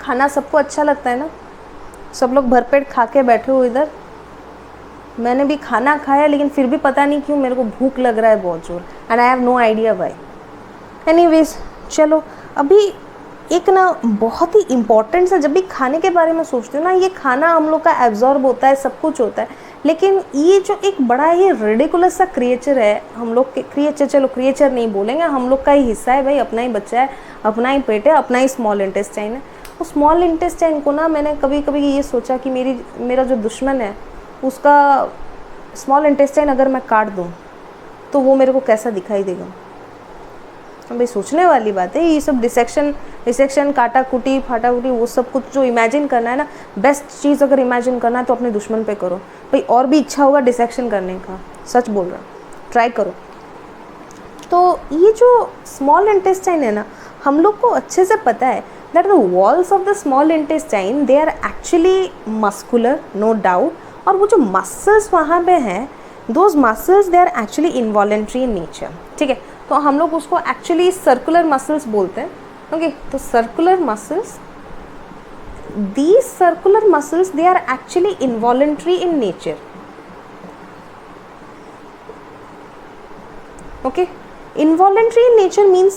खाना सबको अच्छा लगता है ना, सब लोग भरपेट खा के बैठे हो इधर। मैंने भी खाना खाया लेकिन फिर भी पता नहीं क्यों मेरे को भूख लग रहा है बहुत जोर, and I have no idea why. Anyways चलो, अभी एक ना बहुत ही इम्पॉर्टेंट सा, जब भी खाने के बारे में सोचते हो ना, ये खाना हम लोग का एब्जॉर्ब होता है, सब कुछ होता है, लेकिन ये जो एक बड़ा ही रिडिकुलस सा क्रिएचर है हम लोग के, क्रिएचर, चलो क्रिएचर नहीं बोलेंगे, हम लोग का ही हिस्सा है भाई, अपना ही बच्चा है, अपना ही पेट है, अपना ही स्मॉल इंटेस्टाइन है। उस स्मॉल इंटेस्टाइन को ना मैंने कभी कभी ये सोचा कि मेरा जो दुश्मन है उसका स्मॉल इंटेस्टाइन अगर मैं काट दूँ तो वो मेरे को कैसा दिखाई देगा। भाई सोचने वाली बात है ये सब, डिसेक्शन काटा कुटी फाटा कुटी, वो सब कुछ जो इमेजिन करना है ना, बेस्ट चीज़ अगर इमेजिन करना है तो अपने दुश्मन पे करो भाई, और भी इच्छा होगा डिसेक्शन करने का, सच बोल रहा हूँ, ट्राई करो। तो ये जो स्मॉल इंटेस्टाइन है ना, हम लोग को अच्छे से पता है that the walls of the small intestine they are actually muscular, no doubt, और वो जो मसल्स वहाँ पे हैं, those muscles they are actually involuntary in nature, ठीक है। तो हम लोग उसको एक्चुअली सर्कुलर मसल्स बोलते हैं, ओके। तो circular muscles, these circular muscles they are actually involuntary in nature, okay. Involuntary in nature means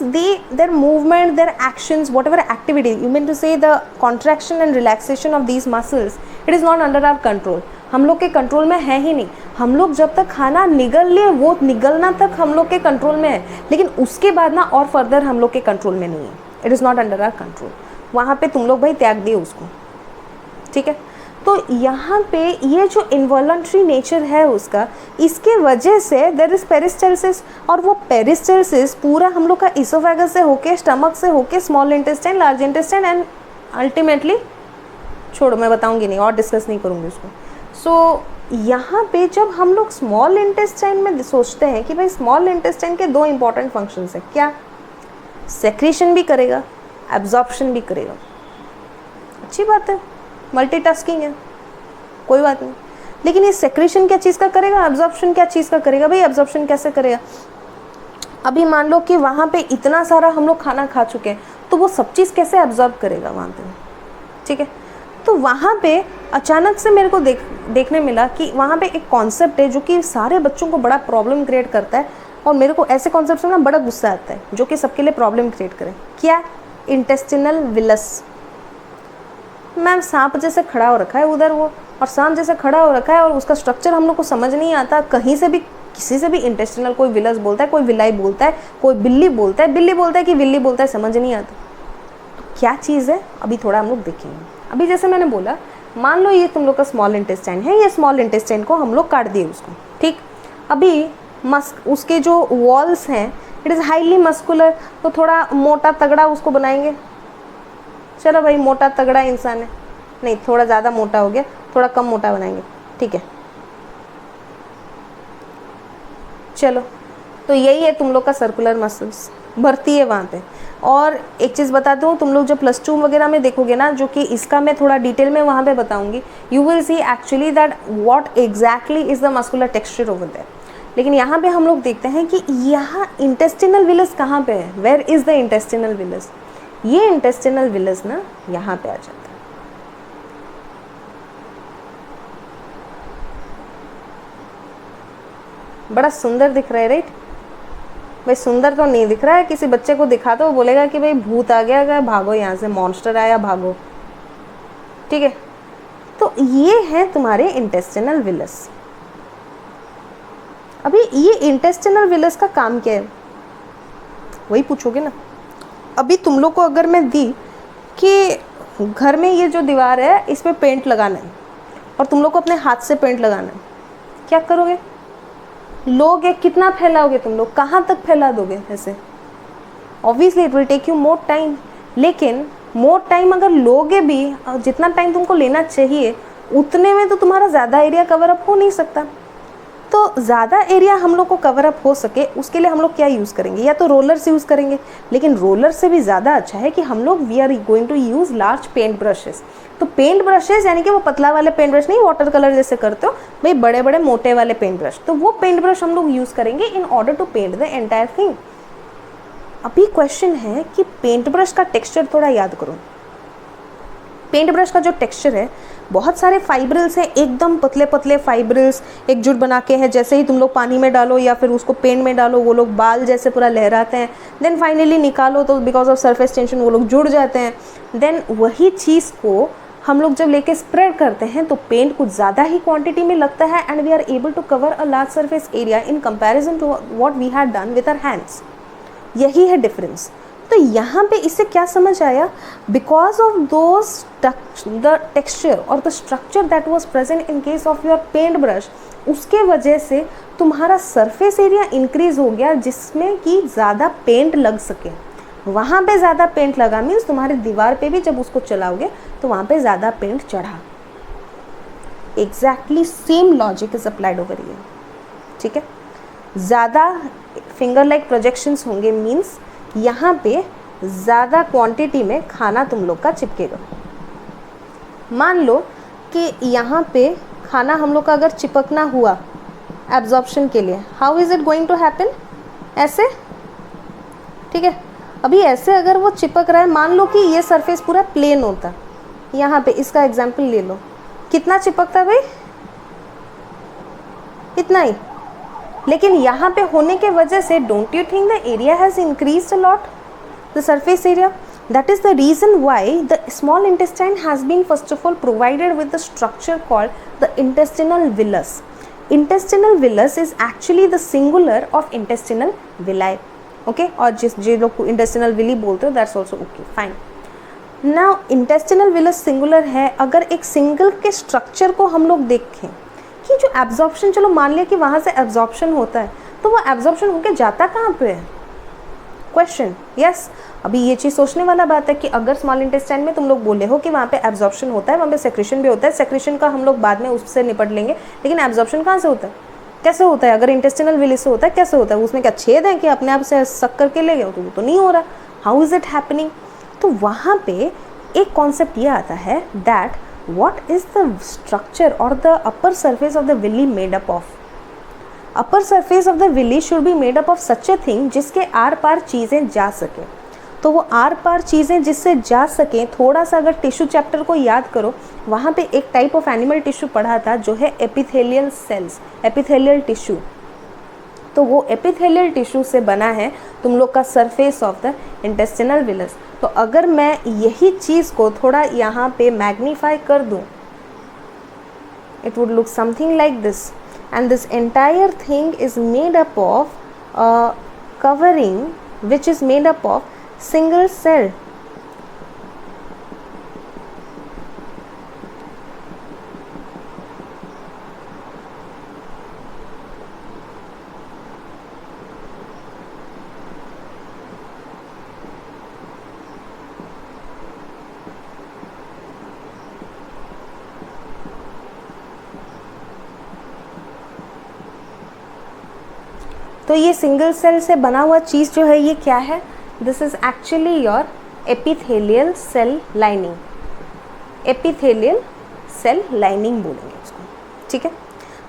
their movement, their actions, whatever activity, you mean to say the contraction and relaxation of these muscles, it is not under our control, हम लोग के control में है ही नहीं। हम लोग जब तक खाना निगल लिए, वो निगलना तक हम लोग के कंट्रोल में है, लेकिन उसके बाद ना और फर्दर हम लोग के कंट्रोल में नहीं है, it is not under our control. वहाँ पे तुम लोग भाई त्याग दिए उसको, ठीक है। तो यहाँ पे ये जो इनवॉलंट्री नेचर है उसका, इसके वजह से देयर इज पेरिस्टल्सिस, और वो पेरिस्टल्सिस पूरा हम लोग का इसोफेगस से होके, स्टमक से होके, small intestine, large intestine, and ultimately, छोड़ो मैं बताऊंगी नहीं और डिस्कस नहीं करूँगी उसको। सो यहाँ पे जब हम लोग स्मॉल इंटेस्टाइन में सोचते हैं कि भाई स्मॉल इंटेस्टाइन के दो इंपॉर्टेंट फंक्शंस हैं, क्या? सेक्रीशन भी करेगा, एब्जॉर्प्शन भी करेगा, अच्छी बात है, मल्टीटास्किंग है, कोई बात नहीं। लेकिन ये सेक्रेशन क्या चीज़ का करेगा, एब्जॉर्प्शन क्या चीज़ का करेगा? भाई एब्जॉर्प्शन कैसे करेगा? अभी मान लो कि वहाँ पे इतना सारा हम लोग खाना खा चुके हैं, तो वो सब चीज़ कैसे एब्जॉर्ब करेगा वहाँ पे, ठीक है। तो वहाँ पे अचानक से मेरे को देखने मिला कि वहाँ पे एक कॉन्सेप्ट है जो कि सारे बच्चों को बड़ा प्रॉब्लम क्रिएट करता है, और मेरे को ऐसे कॉन्सेप्ट से ना बड़ा गुस्सा आता है जो कि सबके लिए प्रॉब्लम क्रिएट करे। क्या? Intestinal villous. मैम सांप जैसे खड़ा हो रखा है उधर वो, और सांप जैसे खड़ा हो रखा है, और उसका स्ट्रक्चर हम लोग को समझ नहीं आता, कहीं से भी किसी से भी इंटेस्टिनल, कोई विलस बोलता है, कोई विलाई बोलता है, कोई बिल्ली बोलता है, बिल्ली बोलता है कि विल्ली बोलता है, समझ नहीं आता। तो क्या चीज़ है अभी थोड़ा हम लोग देखेंगे। अभी जैसे मैंने बोला, मान लो ये तुम लोग का स्मॉल इंटेस्टाइन है, ये स्मॉल इंटेस्टाइन को हम लोग काट दिए उसको, ठीक। अभी उसके जो वॉल्स हैं इट इज़ हाईली मस्कुलर, तो थोड़ा मोटा तगड़ा उसको बनाएंगे। चलो भाई मोटा तगड़ा इंसान है, नहीं थोड़ा ज़्यादा मोटा हो गया, थोड़ा कम मोटा बनाएंगे, ठीक है। चलो, तो यही है तुम लोग का सर्कुलर मसल्स, भर्ती है वहाँ पे। और एक चीज़ बताती हूँ, तुम लोग जब +2 वगैरह में देखोगे ना, जो कि इसका मैं थोड़ा डिटेल में वहाँ पे बताऊँगी, you will see actually that what exactly is the muscular texture over there. लेकिन यहाँ पे हम लोग देखते हैं कि यहाँ इंटेस्टिनल विलस कहाँ पे है, where is the intestinal villus. ये इंटेस्टिनल विलस ना यहाँ पे आ जाता है, बड़ा सुंदर दिख रहा है, राइट? भाई सुंदर तो नहीं दिख रहा है, किसी बच्चे को दिखा तो वो बोलेगा कि भाई भूत आ गया, भागो यहाँ से, मॉन्स्टर आया, भागो, ठीक है। तो ये है तुम्हारे इंटेस्टिनल विलस। अभी ये इंटेस्टिनल विलस का काम क्या है, वही पूछोगे ना। अभी तुम लोग को अगर मैं दी कि घर में ये जो दीवार है इस पर पेंट लगाना है, और तुम लोग को अपने हाथ से पेंट लगाना है, क्या करोगे? लोगे, कितना फैलाओगे तुम लोग, कहाँ तक फैला दोगे? ऐसे obviously it will take you more time. लेकिन मोर टाइम अगर लोगे भी, जितना टाइम तुमको लेना चाहिए उतने में तो तुम्हारा ज़्यादा एरिया कवर अप हो नहीं सकता। तो ज़्यादा एरिया हम लोग को कवर अप हो सके उसके लिए हम लोग क्या यूज़ करेंगे? या तो रोलर्स यूज़ करेंगे, लेकिन रोलर से भी ज़्यादा अच्छा है कि हम लोग we are going to use large paint brushes. तो पेंट ब्रशेस यानी कि वो पतला वाले पेंट ब्रश नहीं, वाटर कलर जैसे करते हो भाई, बड़े बड़े मोटे वाले पेंट ब्रश, तो वो पेंट ब्रश हम लोग यूज़ करेंगे in order to paint the entire thing. अभी क्वेश्चन है कि पेंट ब्रश का टेक्स्चर थोड़ा याद करो। पेंट ब्रश का जो टेक्सचर है, बहुत सारे फाइब्रिल्स हैं, एकदम पतले पतले फाइब्रिल्स एकजुट बना के हैं, जैसे ही तुम लोग पानी में डालो या फिर उसको पेंट में डालो वो लोग बाल जैसे पूरा लहराते हैं, देन फाइनली निकालो तो बिकॉज ऑफ सरफेस टेंशन वो लोग जुड़ जाते हैं। देन वही चीज़ को हम लोग जब लेके स्प्रेड करते हैं तो पेंट कुछ ज़्यादा ही क्वांटिटी में लगता है and we are able to cover a large surface area in comparison to what we had done with our hands. यही है डिफरेंस। तो यहाँ पे इससे क्या समझ आया, because of those the texture और the structure that was present in case of your paint brush, उसके वजह से तुम्हारा सरफेस एरिया इंक्रीज हो गया जिसमें कि ज़्यादा पेंट लग सके। वहाँ पे ज़्यादा पेंट लगा मीन्स तुम्हारी दीवार पे भी जब उसको चलाओगे तो वहाँ पे ज़्यादा पेंट चढ़ा। Exactly same logic is applied over here. ठीक है, ज़्यादा फिंगर लाइक प्रोजेक्शंस होंगे मीन्स यहाँ पे ज़्यादा क्वांटिटी में खाना तुम लोग का चिपकेगा। मान लो कि यहाँ पे खाना हम लोग का अगर चिपकना हुआ एब्जॉर्प्शन के लिए, how is it going to happen, ऐसे। ठीक है, अभी ऐसे अगर वो चिपक रहा है, मान लो कि ये सरफेस पूरा प्लेन होता, यहाँ पे इसका एग्जाम्पल ले लो, कितना चिपकता भाई, इतना ही। लेकिन यहाँ पे होने के वजह से don't you think the area has increased a lot, the surface area. That is the reason why the small intestine has been first of all provided with the structure called the intestinal villus. Intestinal villus is actually the singular of intestinal villi. Okay, और जो लोग intestinal villi बोलते हो that's also okay, fine. Now intestinal villus singular है। अगर एक single के structure को हम लोग देखें कि जो एब्जॉर्प्शन, चलो मान लिया कि वहाँ से एब्जॉर्प्शन होता है, तो वो एब्जॉर्प्शन होके जाता कहाँ पे है, क्वेश्चन। यस, अभी ये चीज़ सोचने वाला बात है कि अगर स्मॉल इंटेस्टाइन में तुम लोग बोले हो कि वहाँ पे एब्जॉर्प्शन होता है, वहाँ पे सेक्रेशन भी होता है, सेक्रेशन का हम लोग बाद में उससे निपट लेंगे, लेकिन एब्जॉर्प्शन कहाँ से होता है, कैसे होता है, अगर इंटेस्टिनल विली से होता है कैसे होता है, उसमें क्या छेद है कि अपने आप से सक करके ले गए, तो वो तो नहीं हो रहा, हाउ इज़ इट हैपनिंग। तो वहाँ पे एक कॉन्सेप्ट ये आता है that what is the structure और the upper surface of the villi made up of. Upper surface of the villi should be made up of such a thing जिसके आर पार चीज़ें जा सकें। तो वो आर पार चीज़ें जिससे जा सकें, थोड़ा सा अगर टिश्यू चैप्टर को याद करो, वहाँ पे एक टाइप ऑफ एनिमल टिश्यू पढ़ा था जो है एपिथेलियल सेल्स, एपिथेलियल टिश्यू। तो वो एपिथेलियल टिश्यू से बना है तुम लोग का surface of the intestinal villous. तो अगर मैं यही चीज़ को थोड़ा यहाँ पे मैग्नीफाई कर दूँ, it would look something like this, and this entire thing is made up of a covering which is made up of single cell. तो ये सिंगल सेल से बना हुआ चीज़ जो है ये क्या है, this is actually your epithelial cell lining. Epithelial cell lining बोलेंगे इसको। ठीक है,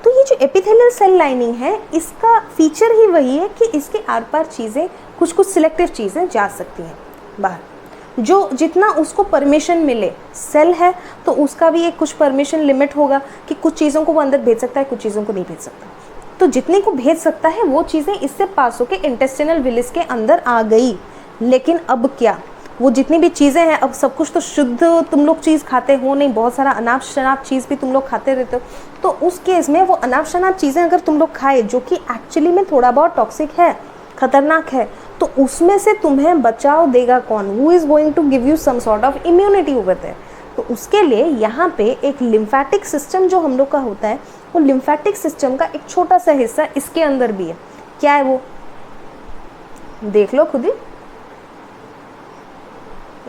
तो ये जो एपिथेलियल सेल लाइनिंग है इसका फीचर ही वही है कि इसके आर पार चीज़ें, कुछ कुछ सिलेक्टिव चीज़ें जा सकती हैं बाहर, जो जितना उसको परमिशन मिले। सेल है तो उसका भी एक कुछ परमिशन लिमिट होगा कि कुछ चीज़ों को वो अंदर भेज सकता है, कुछ चीज़ों को नहीं भेज सकता। तो जितने को भेज सकता है वो चीज़ें इससे पास होकर इंटेस्टिनल विलिस के अंदर आ गई। लेकिन अब क्या, वो जितनी भी चीज़ें हैं, अब सब कुछ तो शुद्ध तुम लोग चीज़ खाते हो नहीं, बहुत सारा अनाप शनाप चीज़ भी तुम लोग खाते रहते हो। तो उस केस में वो अनाप शनाप चीज़ें अगर तुम लोग खाए जो कि एक्चुअली में थोड़ा बहुत टॉक्सिक है, खतरनाक है, तो उसमें से तुम्हें बचाव देगा कौन, who is going to give you some sort of immunity over there. तो उसके लिए यहाँ पे एक लिम्फेटिक सिस्टम जो हम लोग का होता है, वो लिम्फेटिक सिस्टम का एक छोटा सा हिस्सा इसके अंदर भी है। क्या है वो, देख लो खुद ही,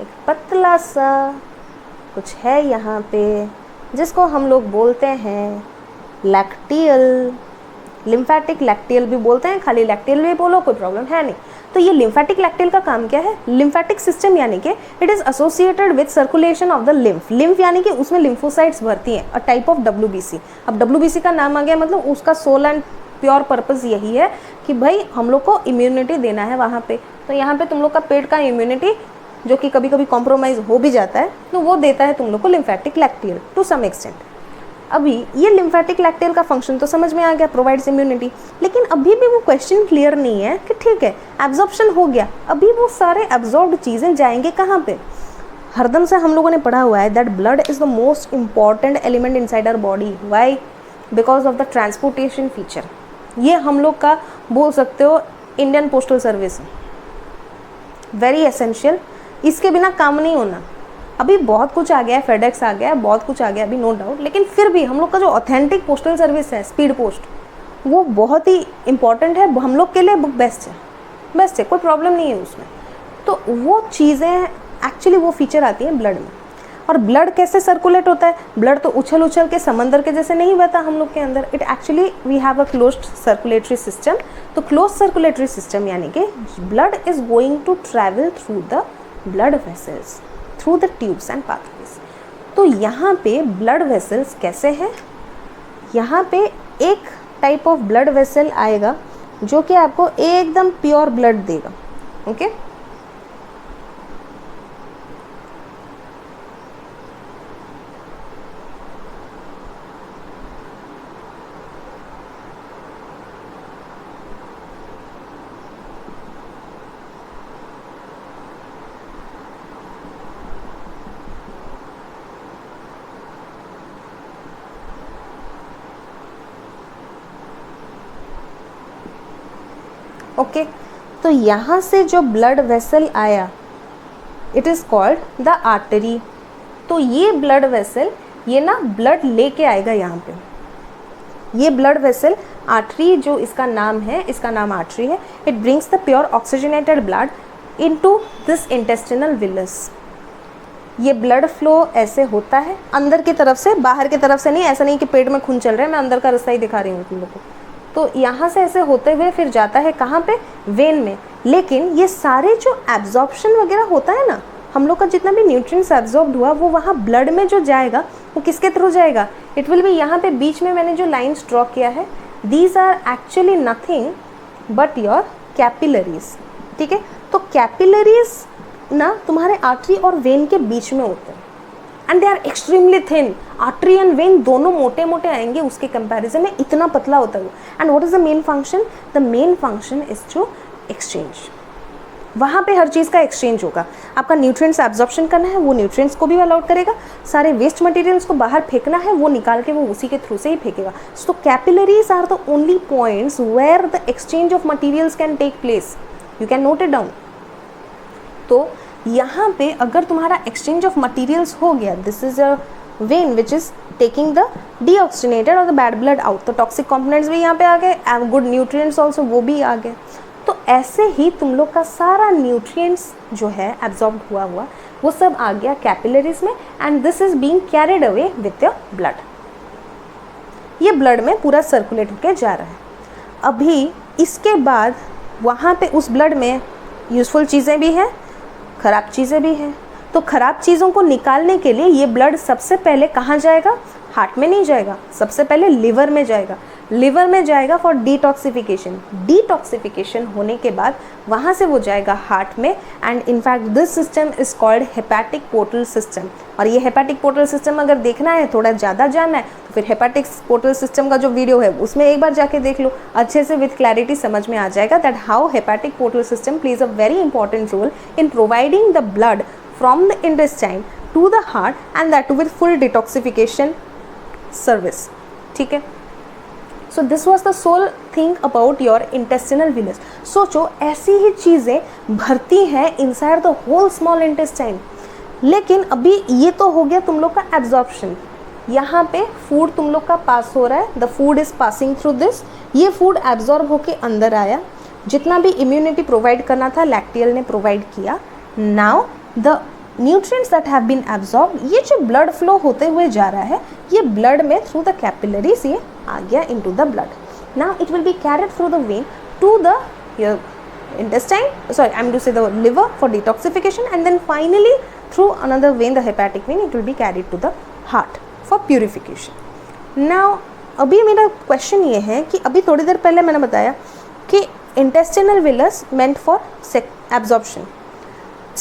एक पतला सा कुछ है यहाँ पे जिसको हम लोग बोलते हैं लैक्टियल, लिम्फेटिक लैक्टियल भी बोलते हैं, खाली लैक्टियल भी बोलो कोई प्रॉब्लम है नहीं। तो ये लिम्फेटिक लैक्टियल का काम क्या है, लिम्फेटिक सिस्टम यानी कि it is associated with circulation of the lymph. Lymph यानी कि उसमें लिम्फोसाइट्स भरती हैं, अ टाइप ऑफ WBC। अब WBC का नाम आ गया, मतलब उसका सोल एंड प्योर पर्पज़ यही है कि भाई हम लोग को इम्यूनिटी देना है वहाँ पे। तो यहाँ पे तुम लोग का पेट का इम्यूनिटी जो कि कभी कभी कॉम्प्रोमाइज़ हो भी जाता है, तो वो देता है तुम लोग को lymphatic lacteal to some extent. अभी ये लिम्फेटिक लैक्टियल का फंक्शन तो समझ में आ गया, प्रोवाइड्स इम्यूनिटी, लेकिन अभी भी वो क्वेश्चन क्लियर नहीं है कि ठीक है एब्जॉर्प्शन हो गया, अभी वो सारे एब्जॉर्ब्ड चीज़ें जाएंगे कहाँ पे। हरदम से हम लोगों ने पढ़ा हुआ है that blood is the most important element inside our body. Why? Because of the transportation feature. ये हम लोग का बोल सकते हो Indian postal service, very essential, इसके बिना काम नहीं होना। अभी बहुत कुछ आ गया है, फेडेक्स आ गया है, बहुत कुछ आ गया अभी, नो डाउट, लेकिन फिर भी हम लोग का जो ऑथेंटिक पोस्टल सर्विस है, स्पीड पोस्ट, वो बहुत ही इंपॉर्टेंट है हम लोग के लिए, बुक बेस्ट है, कोई प्रॉब्लम नहीं है उसमें। तो वो चीज़ें एक्चुअली वो फीचर आती हैं ब्लड में। और ब्लड कैसे सर्कुलेट होता है? ब्लड तो उछल उछल के समंदर के जैसे नहीं बहता हम लोग के अंदर, it actually we have a closed circulatory system. तो क्लोज सर्कुलेटरी सिस्टम यानी कि blood is going to travel through the blood vessels, through the tubes and pathways. तो यहाँ पे ब्लड वेसल्स कैसे हैं? यहाँ पे एक टाइप ऑफ ब्लड वेसल आएगा जो कि आपको एकदम प्योर ब्लड देगा, ओके? ओके, तो यहाँ से जो ब्लड वेसल आया it is called the artery. तो ये ब्लड वेसल ये ना ब्लड लेके आएगा यहाँ पे, ये ब्लड वेसल आर्टरी जो इसका नाम है, इसका नाम आर्टरी है। It brings the pure oxygenated blood into this intestinal villus. ये ब्लड फ्लो ऐसे होता है अंदर की तरफ से, बाहर की तरफ से नहीं। ऐसा नहीं कि पेट में खून चल रहा है, मैं अंदर का रास्ता ही दिखा रही हूँ तुम लोग को। तो यहाँ से ऐसे होते हुए फिर जाता है कहाँ पे? वेन में। लेकिन ये सारे जो एब्जॉर्प्शन वगैरह होता है ना, हम लोग का जितना भी न्यूट्रिएंट्स एब्जॉर्ब्ड हुआ वो वहाँ ब्लड में जो जाएगा वो किसके थ्रू जाएगा? इट विल बी यहाँ पे बीच में मैंने जो लाइन्स ड्रॉ किया है, these are actually nothing but your capillaries, ठीक है? तो कैपिलरीज ना तुम्हारे आर्टरी और वेन के बीच में होते हैं and they are extremely thin. Artery and vein दोनों मोटे मोटे आएंगे उसके कंपैरिजन में, इतना पतला होता है वो। And what is the main function? The main function is to exchange. वहाँ पे हर चीज़ का एक्सचेंज होगा। आपका न्यूट्रिएंट्स एब्जॉर्प्शन करना है, वो न्यूट्रिएंट्स को भी अलाउड करेगा। सारे वेस्ट मटेरियल्स को बाहर फेंकना है, वो निकाल के वो उसी के थ्रू से ही फेंकेगा। So capillaries are the only points where the exchange of materials can take place. You can note it down. तो यहाँ पे अगर तुम्हारा एक्सचेंज ऑफ मटेरियल्स हो गया, this is a when which is taking the deoxygenated और the bad blood out. तो toxic components भी यहाँ पे आ गए एंड गुड न्यूट्रिएंट्स ऑल्सो वो भी आ गए। तो ऐसे ही तुम लोग का सारा न्यूट्रिएंट्स जो है एब्जॉर्ब हुआ वो सब आ गया कैपिलरीज में and this is being carried away with your blood. ये ब्लड में पूरा सर्कुलेट होके जा रहा है। अभी इसके बाद वहाँ पे उस ब्लड में यूजफुल चीज़ें भी हैं, ख़राब चीज़ें भी हैं। तो ख़राब चीज़ों को निकालने के लिए ये ब्लड सबसे पहले कहाँ जाएगा? हार्ट में नहीं जाएगा, सबसे पहले लिवर में जाएगा। लिवर में जाएगा फॉर डिटॉक्सिफिकेशन। डिटॉक्सिफिकेशन होने के बाद वहाँ से वो जाएगा हार्ट में and in fact this system is called hepatic portal system. और ये हेपेटिक पोर्टल सिस्टम अगर देखना है, थोड़ा ज़्यादा जानना है, तो फिर हेपेटिक पोर्टल सिस्टम का जो वीडियो है उसमें एक बार जाके देख लो, अच्छे से विथ क्लैरिटी समझ में आ जाएगा that how hepatic portal system plays a very important role in providing the blood from the intestine to the heart and that with full detoxification service, ठीक है? So this was the sole thing about your intestinal villus. सोचो ऐसी ही चीज़ें भरती हैं inside the whole small intestine. लेकिन अभी ये तो हो गया तुम लोग का एब्जॉर्प्शन। यहाँ पे फूड तुम लोग का पास हो रहा है, the food is passing through this. ये फूड एब्जॉर्ब होके अंदर आया, जितना भी इम्यूनिटी प्रोवाइड करना था लैक्टियल ने प्रोवाइड किया। Now the nutrients that have been absorb, ये जो ब्लड फ्लो होते हुए जा रहा है, ये ब्लड में थ्रू द कैपिलरीज ये आ गया into the blood. Now it will be carried through the vein to the intestine, sorry, I'm to say the liver for detoxification, and then finally through another vein, the hepatic vein, it will be carried to the heart for purification. Now अभी मेरा question ये है कि अभी थोड़ी देर पहले मैंने बताया कि intestinal villus meant for absorption.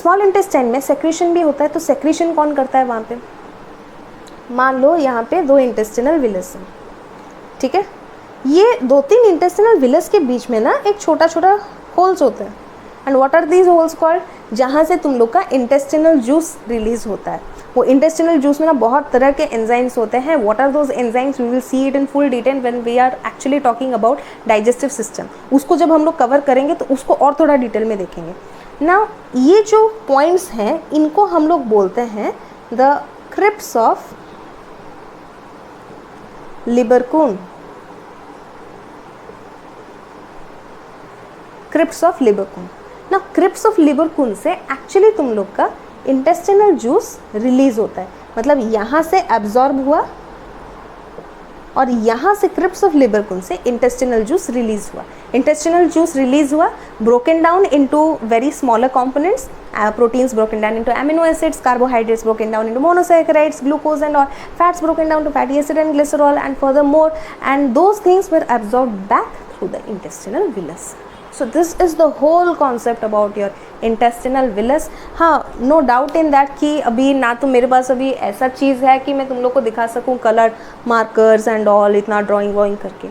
Small intestine में सेक्रीशन भी होता है, तो सेक्रीशन कौन करता है वहाँ पे? मान लो यहाँ पे 2 इंटेस्टिनल विलस हैं, ठीक है, ये 2-3 इंटेस्टिनल विलस के बीच में ना एक छोटा छोटा होल्स होते हैं, and what are these holes called? जहाँ से तुम लोग का इंटेस्टिनल जूस रिलीज होता है। वो इंटेस्टिनल जूस में ना बहुत तरह के एंजाइम्स होते हैं। What are those enzymes? We will see it in full detail when we are actually talking about digestive system. उसको जब हम लोग कवर करेंगे तो उसको और थोड़ा डिटेल में देखेंगे। नाउ ये जो पॉइंट्स हैं इनको हम लोग बोलते हैं the crypts of Lieberkuhn. Crypts of Lieberkuhn. ना क्रिप्स ऑफ लिबरकून से एक्चुअली तुम लोग का इंटेस्टिनल जूस रिलीज होता है, मतलब यहाँ से एब्जॉर्ब हुआ और यहाँ से क्रिप्स ऑफ लिबरकून से इंटेस्टिनल जूस रिलीज हुआ। इंटेस्टिनल जूस रिलीज हुआ, broken down into very smaller components, proteins broken down into amino acids, carbohydrates broken down into monosaccharides, glucose and all, fats broken down to fatty acid and glycerol, and furthermore, and those things were absorbed back through the intestinal villus. So this is the whole concept about your intestinal villus. हाँ, no doubt in that कि अभी ना तो मेरे पास अभी ऐसा चीज़ है कि मैं तुम लोग को दिखा सकूँ कलर मार्कर्स एंड ऑल इतना ड्राइंग वॉइंग करके,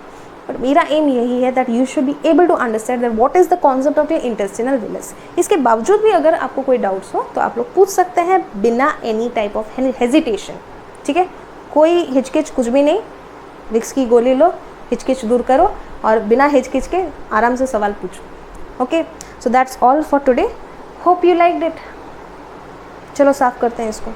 बट मेरा एम यही है that you should be able to understand that what is the concept of your intestinal villus. इसके बावजूद भी अगर आपको कोई डाउट्स हो तो आप लोग पूछ सकते हैं बिना एनी टाइप ऑफ हेजिटेशन, ठीक है, कोई हिचकिच कुछ भी नहीं। विक्स की गोली लो, हिचकिच दूर करो और बिना हिचकिच के आराम से सवाल पूछो। Okay, so that's all for today, hope you liked it. चलो साफ करते हैं इसको।